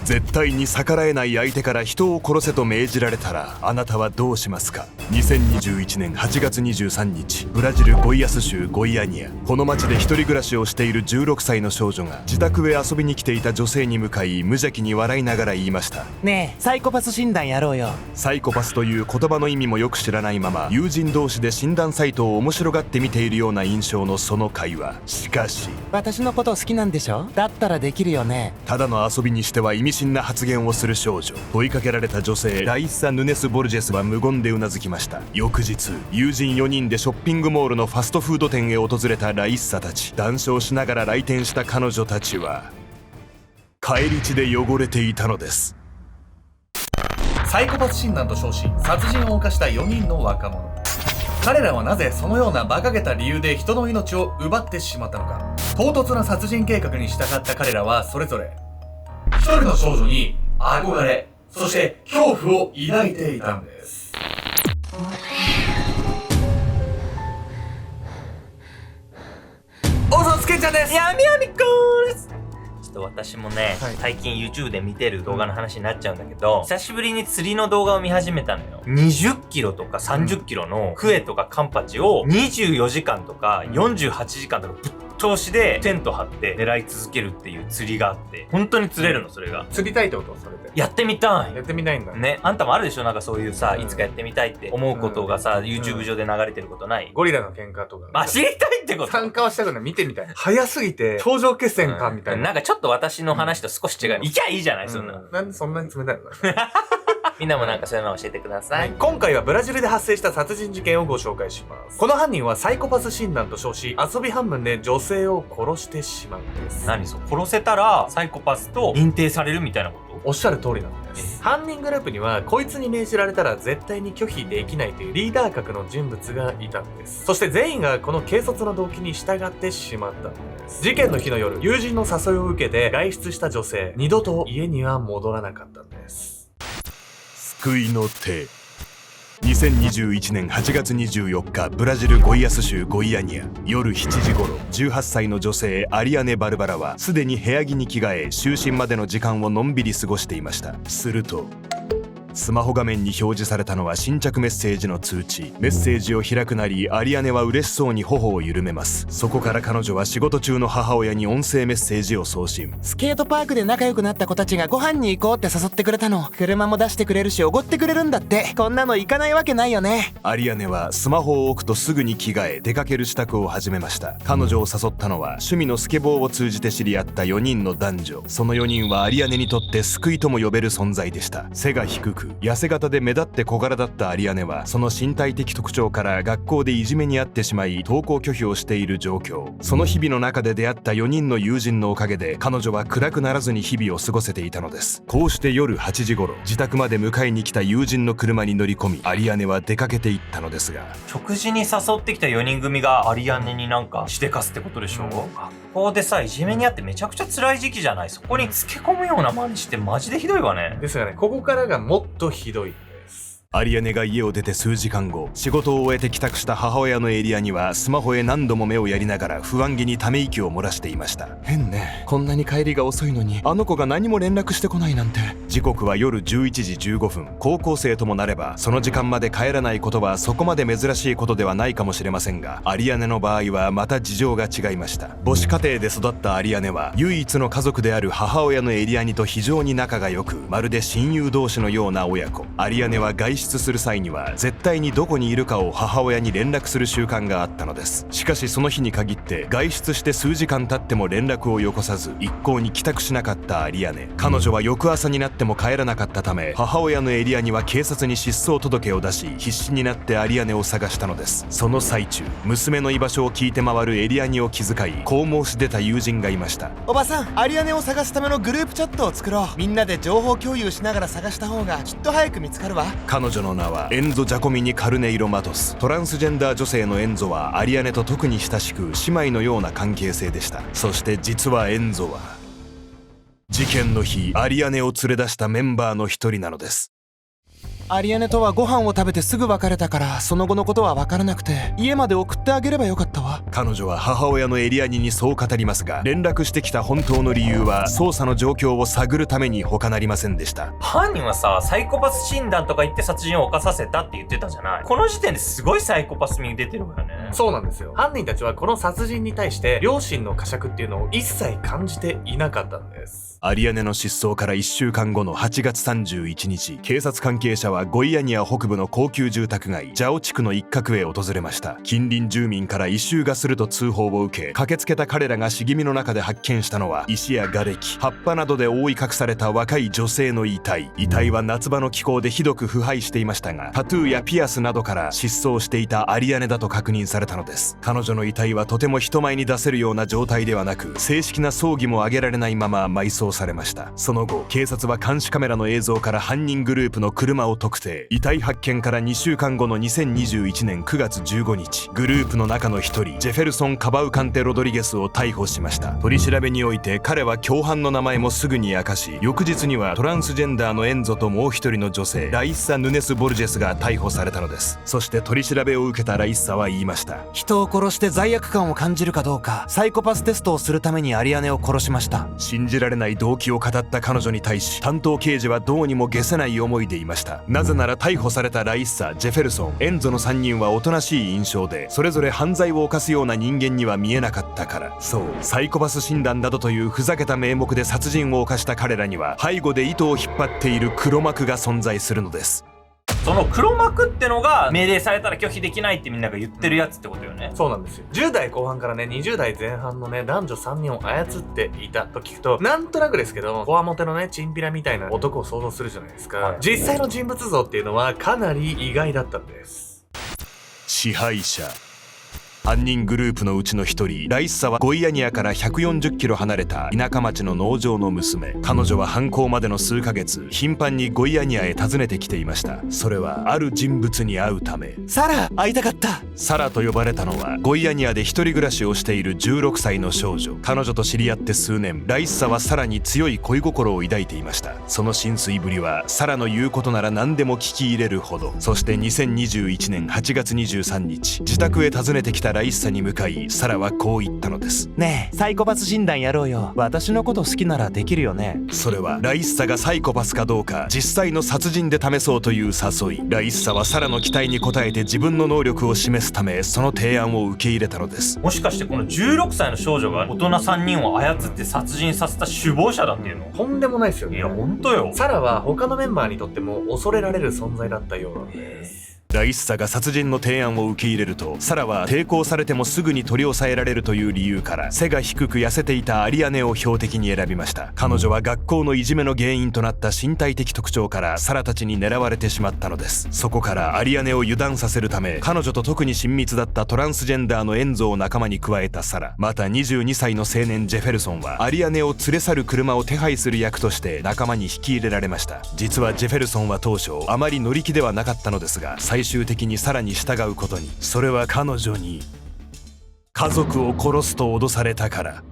絶対に逆らえない相手から人を殺せと命じられたらあなたはどうしますか。2021年8月23日、ブラジルゴイアス州ゴイアニア。この町で一人暮らしをしている16歳の少女が自宅へ遊びに来ていた女性に向かい無邪気に笑いながら言いました。ねえ、サイコパス診断やろうよ。サイコパスという言葉の意味もよく知らないまま友人同士で診断サイトを面白がって見ているような印象のその会話。しかし私のこと好きなんでしょ？だったらできるよね。ただの遊びにしては意味深な発言をする少女。問いかけられた女性ライッサ・ヌネス・ボルジェスは無言でうなずきました。翌日、友人4人でショッピングモールのファストフード店へ訪れたライッサたち。談笑しながら来店した彼女たちは返り血で汚れていたのです。サイコパス診断と称し殺人を犯した4人の若者。彼らはなぜそのような馬鹿げた理由で人の命を奪ってしまったのか。唐突な殺人計画に従った彼らはそれぞれ一人の少女に憧れ、そして恐怖を抱いていたんです。おそつけちゃんです。やみやみこーす。ちょっと私もね、最近 YouTube で見てる動画の話になっちゃうんだけど、久しぶりに釣りの動画を見始めたのよ。20キロとか30キロのクエとかカンパチを24時間とか48時間とかぶっ通しでテント張って狙い続けるっていう釣りがあって、本当に釣れるの、それが。釣りたいってこと？それでやってみたい。やってみないんだね。あんたもあるでしょ？なんかそういうさ、いつかやってみたいって思うことがさ、YouTube 上で流れてることない？ゴリラの喧嘩とか。あ、知りたいってこと？参加はしたくない。見てみたい。早すぎて、頂上決戦かみたいな。なんかちょっと私の話と少し違う。いきゃいいじゃない、そんな。なんでそんなに冷たいの？みんなもなんかそういうの教えてください。今回はブラジルで発生した殺人事件をご紹介します。この犯人はサイコパス診断と称し、遊び半分で女性を殺してしまうんです。何そう、殺せたらサイコパスと認定されるみたいなこと？おっしゃる通りなんです。犯人グループにはこいつに命じられたら絶対に拒否できないというリーダー格の人物がいたんです。そして全員がこの軽率な動機に従ってしまったんです。事件の日の夜、友人の誘いを受けて外出した女性、二度と家には戻らなかったんです。救いの手。2021年8月24日、ブラジルゴイアス州ゴイアニア。夜7時頃、18歳の女性アリアネ・バルバラはすでに部屋着に着替え、就寝までの時間をのんびり過ごしていました。するとスマホ画面に表示されたのは新着メッセージの通知。メッセージを開くなり、アリアネは嬉しそうに頬を緩めます。そこから彼女は仕事中の母親に音声メッセージを送信。スケートパークで仲良くなった子たちがご飯に行こうって誘ってくれたの。車も出してくれるしおごってくれるんだって。こんなの行かないわけないよね。アリアネはスマホを置くとすぐに着替え出かける支度を始めました。彼女を誘ったのは趣味のスケボーを通じて知り合った4人の男女。その4人はアリアネにとって救いとも呼べる存在でした。背が低く痩せ型で目立って小柄だったアリアネはその身体的特徴から学校でいじめにあってしまい登校拒否をしている状況。その日々の中で出会った4人の友人のおかげで彼女は暗くならずに日々を過ごせていたのです。こうして夜8時頃、自宅まで迎えに来た友人の車に乗り込み、アリアネは出かけていったのですが、食事に誘ってきた4人組がアリアネになんかしでかすってことでしょ？学校でさ、いじめにあってめちゃくちゃ辛い時期じゃない？そこにつけ込むような真似してマジでひどいわね。ですがね、ここからがもっとひどい。アリアネが家を出て数時間後、仕事を終えて帰宅した母親のエリアにはスマホへ何度も目をやりながら不安げにため息を漏らしていました。変ね、こんなに帰りが遅いのにあの子が何も連絡してこないなんて。時刻は夜11時15分。高校生ともなればその時間まで帰らないことはそこまで珍しいことではないかもしれませんが、アリアネの場合はまた事情が違いました。母子家庭で育ったアリアネは唯一の家族である母親のエリアニと非常に仲が良く、まるで親友同士のような親子。アリアネは外出する際には絶対にどこにいるかを母親に連絡する習慣があったのです。しかしその日に限って外出して数時間経っても連絡をよこさず一向に帰宅しなかったアリアネ。彼女は翌朝になっても帰らなかったため、母親のエリアには警察に失踪届を出し必死になってアリアネを探したのです。その最中、娘の居場所を聞いて回るエリアニを気遣いこう申し出た友人がいました。おばさん、アリアネを探すためのグループチャットを作ろう。みんなで情報共有しながら探した方がきっと早く見つかるわ。彼女の名はエンゾ・ジャコミニ・カルネイロ・マトス。トランスジェンダー女性のエンゾはアリアネと特に親しく姉妹のような関係性でした。そして実はエンゾは事件の日アリアネを連れ出したメンバーの一人なのです。アリアネとはご飯を食べてすぐ別れたから、その後のことは分からなくて、家まで送ってあげればよかったわ。彼女は母親のエリアニにそう語りますが、連絡してきた本当の理由は捜査の状況を探るために他なりませんでした。犯人はさ、サイコパス診断とか言って殺人を犯させたって言ってたじゃない。この時点ですごいサイコパス味出てるわよね。そうなんですよ。犯人たちはこの殺人に対して両親の呵責っていうのを一切感じていなかったんです。アリアネの失踪から1週間後の8月31日、警察関係者はゴイアニア北部の高級住宅街ジャオ地区の一角へ訪れました。近隣住民から異臭がすると通報を受け、駆けつけた彼らが茂みの中で発見したのは、石や瓦礫、葉っぱなどで覆い隠された若い女性の遺体。遺体は夏場の気候でひどく腐敗していましたが、タトゥーやピアスなどから失踪していたアリアネだと確認されたのです。彼女の遺体はとても人前に出せるような状態ではなく、正式な葬儀も挙げられないまま埋葬されました。その後、警察は監視カメラの映像から犯人グループの車を特定。遺体発見から2週間後の2021年9月15日、グループの中の一人、ジェフェルソン・カバウカンテ・ロドリゲスを逮捕しました。取り調べにおいて彼は共犯の名前もすぐに明かし、翌日にはトランスジェンダーのエンゾともう一人の女性、ライッサ・ヌネス・ボルジェスが逮捕されたのです。そして取り調べを受けたライッサは言いました。人を殺して罪悪感を感じるかどうか、サイコパステストをするためにアリアネを殺しました。信じられない動機を語った彼女に対し、担当刑事はどうにも解せない思いでいました。なぜなら逮捕されたライッサ、ジェフェルソン、エンゾの3人はおとなしい印象で、それぞれ犯罪を犯すような人間には見えなかったから。そう、サイコパス診断などというふざけた名目で殺人を犯した彼らには、背後で糸を引っ張っている黒幕が存在するのです。その黒幕ってのが命令されたら拒否できないってみんなが言ってるやつってことよね。そうなんですよ。10代後半からね、20代前半のね、男女3人を操っていたと聞くと、なんとなくですけど、コアモテのね、チンピラみたいな男を想像するじゃないですか。はい、実際の人物像っていうのはかなり意外だったんです。支配者。犯人グループのうちの一人、ライッサはゴイアニアから140キロ離れた田舎町の農場の娘。彼女は犯行までの数ヶ月、頻繁にゴイアニアへ訪ねてきていました。それはある人物に会うため。サラ、会いたかった。サラと呼ばれたのは、ゴイアニアで一人暮らしをしている16歳の少女。彼女と知り合って数年、ライッサはサラに強い恋心を抱いていました。その心酔ぶりは、サラの言うことなら何でも聞き入れるほど。そして2021年8月23日、自宅へ訪ねてきたライッサに向かい、サラはこう言ったのです。ねえ、サイコパス診断やろうよ。私のこと好きならできるよね。それはライッサがサイコパスかどうか実際の殺人で試そうという誘い。ライッサはサラの期待に応えて自分の能力を示すため、その提案を受け入れたのです。もしかしてこの16歳の少女が大人3人を操って殺人させた首謀者だっていうの？とんでもないですよね。いや、ほんとよ。サラは他のメンバーにとっても恐れられる存在だったようなんです。ライッサが殺人の提案を受け入れると、サラは抵抗されてもすぐに取り押さえられるという理由から背が低く痩せていたアリアネを標的に選びました。彼女は学校のいじめの原因となった身体的特徴からサラたちに狙われてしまったのです。そこからアリアネを油断させるため、彼女と特に親密だったトランスジェンダーのエンゾを仲間に加えたサラ、また22歳の青年ジェフェルソンはアリアネを連れ去る車を手配する役として仲間に引き入れられました。実はジェフェルソンは当初あまり乗り気ではなかったのですが、最終的にサラに従うことに。それは彼女に家族を殺すと脅されたから。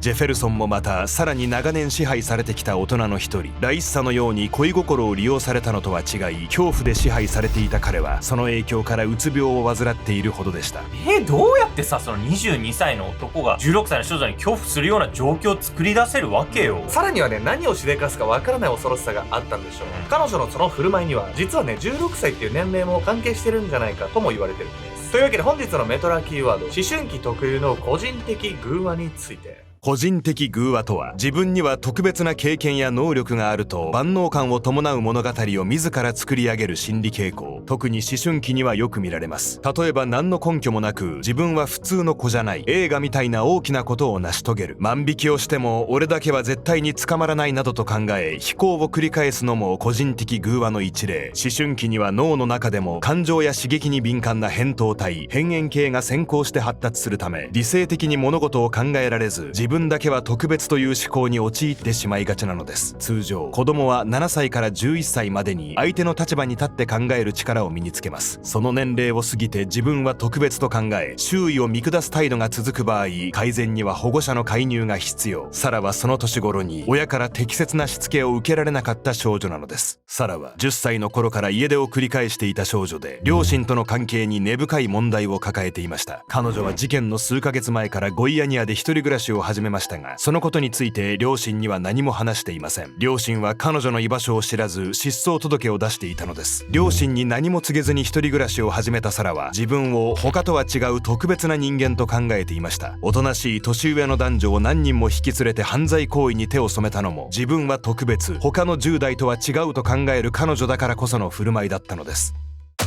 ジェフェルソンもまたサラに長年支配されてきた大人の一人。ライッサのように恋心を利用されたのとは違い、恐怖で支配されていた彼はその影響からうつ病を患っているほどでした。どうやってさ、その22歳の男が16歳の少女に恐怖するような状況を作り出せるわけよ。さらにはね、何をしでかすかわからない恐ろしさがあったんでしょう。彼女のその振る舞いには実はね、16歳っていう年齢も関係してるんじゃないかとも言われてるんです。というわけで本日のメトラキーワード、思春期特有の個人的偶話について。個人的偶話とは、自分には特別な経験や能力があると万能感を伴う物語を自ら作り上げる心理傾向。特に思春期にはよく見られます。例えば何の根拠もなく、自分は普通の子じゃない、映画みたいな大きなことを成し遂げる、万引きをしても俺だけは絶対に捕まらないなどと考え非行を繰り返すのも個人的偶話の一例。思春期には脳の中でも感情や刺激に敏感な扁桃体、辺縁系が先行して発達するため、理性的に物事を考えられず、自分分だけは特別という思考に陥ってしまいがちなのです。通常子供は7歳から11歳までに相手の立場に立って考える力を身につけます。その年齢を過ぎて自分は特別と考え周囲を見下す態度が続く場合、改善には保護者の介入が必要。サラはその年頃に親から適切なしつけを受けられなかった少女なのです。サラは10歳の頃から家出を繰り返していた少女で、両親との関係に根深い問題を抱えていました。彼女は事件の数ヶ月前からゴイアニアで一人暮らしを始めましたが、そのことについて両親には何も話していません。両親は彼女の居場所を知らず失踪届を出していたのです。両親に何も告げずに一人暮らしを始めたサラは、自分を他とは違う特別な人間と考えていました。おとなしい年上の男女を何人も引き連れて犯罪行為に手を染めたのも、自分は特別、他の10代とは違うと考える彼女だからこその振る舞いだったのです。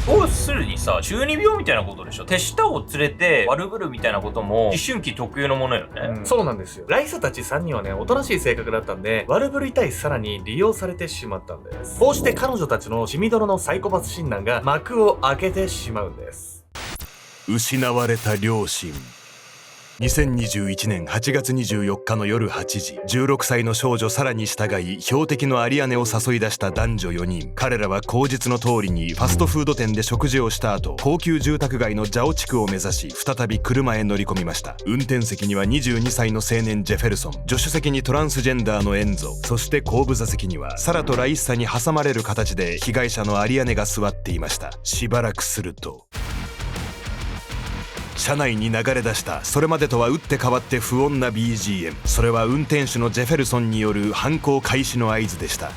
要するにさ、中二病みたいなことでしょ。手下を連れて悪ぶるみたいなことも思春期特有のものよね。そうなんですよ。ライサたち3人はね、おとなしい性格だったんで、悪ぶりたいサラに利用されてしまったんです。こうして彼女たちの血みどろのサイコパス診断が幕を開けてしまうんです。失われた両親。2021年8月24日の夜8時、16歳の少女サラに従い標的のアリアネを誘い出した男女4人。彼らは口実の通りにファストフード店で食事をした後、高級住宅街のジャオ地区を目指し再び車へ乗り込みました。運転席には22歳の青年ジェフェルソン、助手席にトランスジェンダーのエンゾ、そして後部座席にはサラとライッサに挟まれる形で被害者のアリアネが座っていました。しばらくすると車内に流れ出したそれまでとは打って変わって不穏な BGM。 それは運転手のジェフェルソンによる犯行開始の合図でした。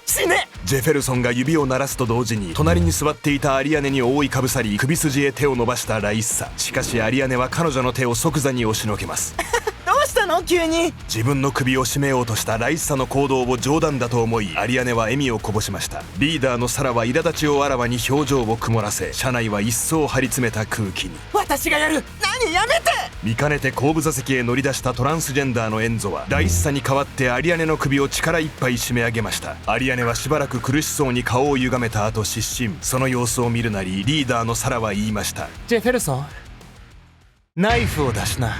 死ね！ジェフェルソンが指を鳴らすと同時に隣に座っていたアリアネに覆いかぶさり、首筋へ手を伸ばしたライッサ。しかしアリアネは彼女の手を即座に押しのけますどうしたの急に。自分の首を絞めようとしたライッサの行動を冗談だと思い、アリアネは笑みをこぼしました。リーダーのサラは苛立ちをあらわに表情を曇らせ、車内は一層張り詰めた空気に。私がやる。何やめて。見かねて後部座席へ乗り出したトランスジェンダーのエンゾはライッサに代わってアリアネの首を力いっぱい締め上げました。アリアネはしばらく苦しそうに顔を歪めた後失神。その様子を見るなりリーダーのサラは言いました。ジェフェルソン、ナイフを出しな。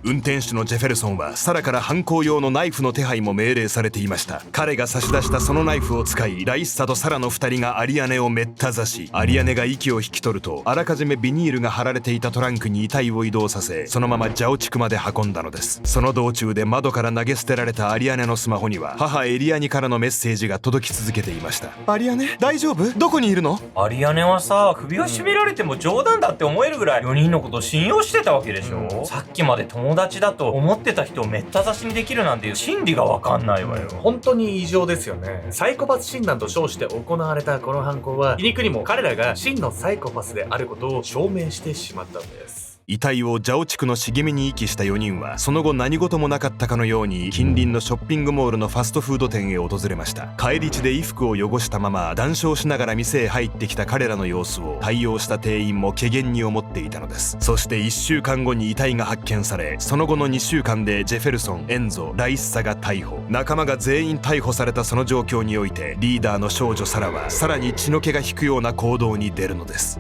運転手のジェフェルソンはサラから犯行用のナイフの手配も命令されていました。彼が差し出したそのナイフを使い、ライッサとサラの2人がアリアネをめった刺し、アリアネが息を引き取ると、あらかじめビニールが貼られていたトランクに遺体を移動させ、そのままジャオ地区まで運んだのです。その道中で窓から投げ捨てられたアリアネのスマホには母エリアニからのメッセージが届き続けていました。アリアネ大丈夫？どこにいるの？アリアネはさ、首を絞められても冗談だって思えるぐらい4人のことを信用してたわけでしょ。さっきまで友達だと思ってた人をめった刺しにできるなんていう心理がわかんないわよ。本当に異常ですよね。サイコパス診断と称して行われたこの犯行は、皮肉にも彼らが真のサイコパスであることを証明してしまったんです。遺体をジャオ地区の茂みに遺棄した4人はその後何事もなかったかのように近隣のショッピングモールのファストフード店へ訪れました。帰り地で衣服を汚したまま談笑しながら店へ入ってきた彼らの様子を対応した店員も怪訝に思っていたのです。そして1週間後に遺体が発見され、その後の2週間でジェフェルソン、エンゾ、ライッサが逮捕。仲間が全員逮捕されたその状況において、リーダーの少女サラはさらに血の気が引くような行動に出るのです。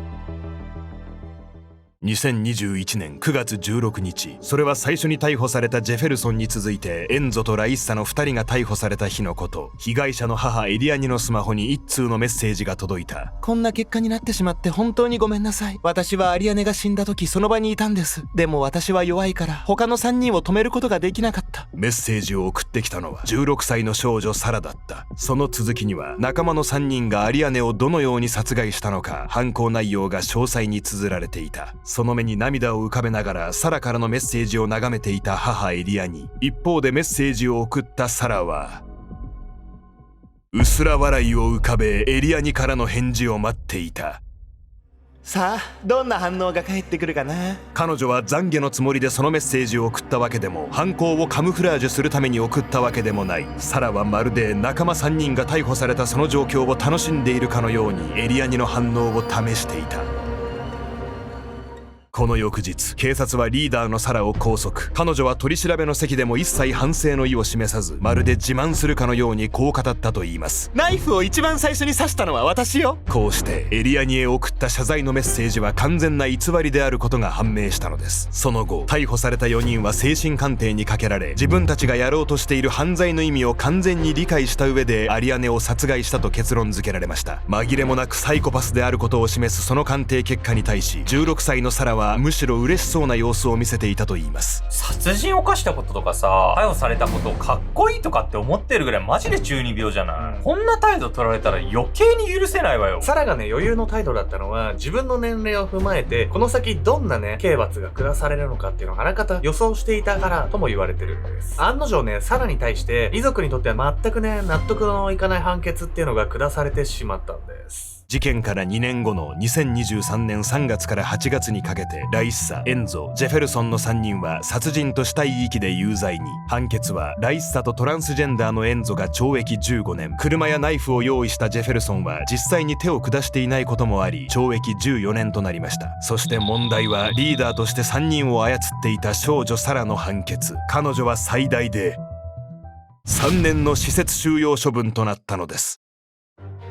2021年9月16日、それは最初に逮捕されたジェフェルソンに続いてエンゾとライッサの2人が逮捕された日のこと。被害者の母エリアニのスマホに一通のメッセージが届いた。こんな結果になってしまって本当にごめんなさい。私はアリアネが死んだ時その場にいたんです。でも私は弱いから他の3人を止めることができなかった。メッセージを送ってきたのは16歳の少女サラだった。その続きには仲間の3人がアリアネをどのように殺害したのか、犯行内容が詳細に綴られていた。その目に涙を浮かべながらサラからのメッセージを眺めていた母エリアに、一方でメッセージを送ったサラは薄ら笑いを浮かべエリアニからの返事を待っていた。さあどんな反応が返ってくるかな。彼女は懺悔のつもりでそのメッセージを送ったわけでも、犯行をカムフラージュするために送ったわけでもない。サラはまるで仲間3人が逮捕されたその状況を楽しんでいるかのようにエリアニの反応を試していた。この翌日、警察はリーダーのサラを拘束。彼女は取り調べの席でも一切反省の意を示さず、まるで自慢するかのようにこう語ったといいます。ナイフを一番最初に刺したのは私よ。こうしてエリアニへ送った謝罪のメッセージは完全な偽りであることが判明したのです。その後、逮捕された4人は精神鑑定にかけられ、自分たちがやろうとしている犯罪の意味を完全に理解した上でアリアネを殺害したと結論付けられました。紛れもなくサイコパスであることを示すその鑑定結果に対し、16歳のサラはむしろ嬉しそうな様子を見せていたといいます。殺人を犯したこととかさ、逮捕されたことをかっこいいとかって思ってるぐらいマジで中二病じゃない、こんな態度取られたら余計に許せないわよ。サラがね、余裕の態度だったのは、自分の年齢を踏まえて、この先どんなね、刑罰が下されるのかっていうのをあらかた予想していたからとも言われてるんです。案の定ね、サラに対して、遺族にとっては全くね、納得のいかない判決っていうのが下されてしまったんです。事件から2年後の2023年3月から8月にかけて、ライッサ、エンゾ、ジェフェルソンの3人は殺人と死体遺棄で有罪に。判決はライッサとトランスジェンダーのエンゾが懲役15年、車やナイフを用意したジェフェルソンは実際に手を下していないこともあり懲役14年となりました。そして問題はリーダーとして3人を操っていた少女サラの判決。彼女は最大で3年の施設収容処分となったのです。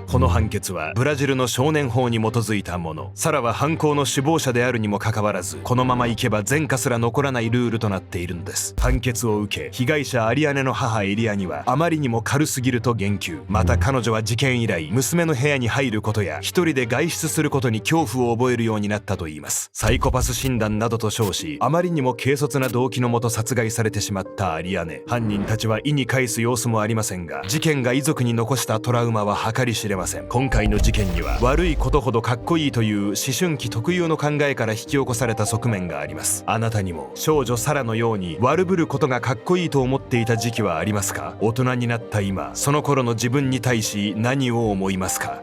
この判決はブラジルの少年法に基づいたもの。サラは犯行の首謀者であるにもかかわらず、このままいけば前科すら残らないルールとなっているのです。判決を受け、被害者アリアネの母エリアにはあまりにも軽すぎると言及。また彼女は事件以来、娘の部屋に入ることや一人で外出することに恐怖を覚えるようになったといいます。サイコパス診断などと称し、あまりにも軽率な動機のもと殺害されてしまったアリアネ。犯人たちは意に介す様子もありませんが、事件が遺族に残したトラウマは計り知れません。今回の事件には悪いことほどかっこいいという思春期特有の考えから引き起こされた側面があります。あなたにも少女サラのように悪ぶることがかっこいいと思っていた時期はありますか？大人になった今、その頃の自分に対し何を思いますか？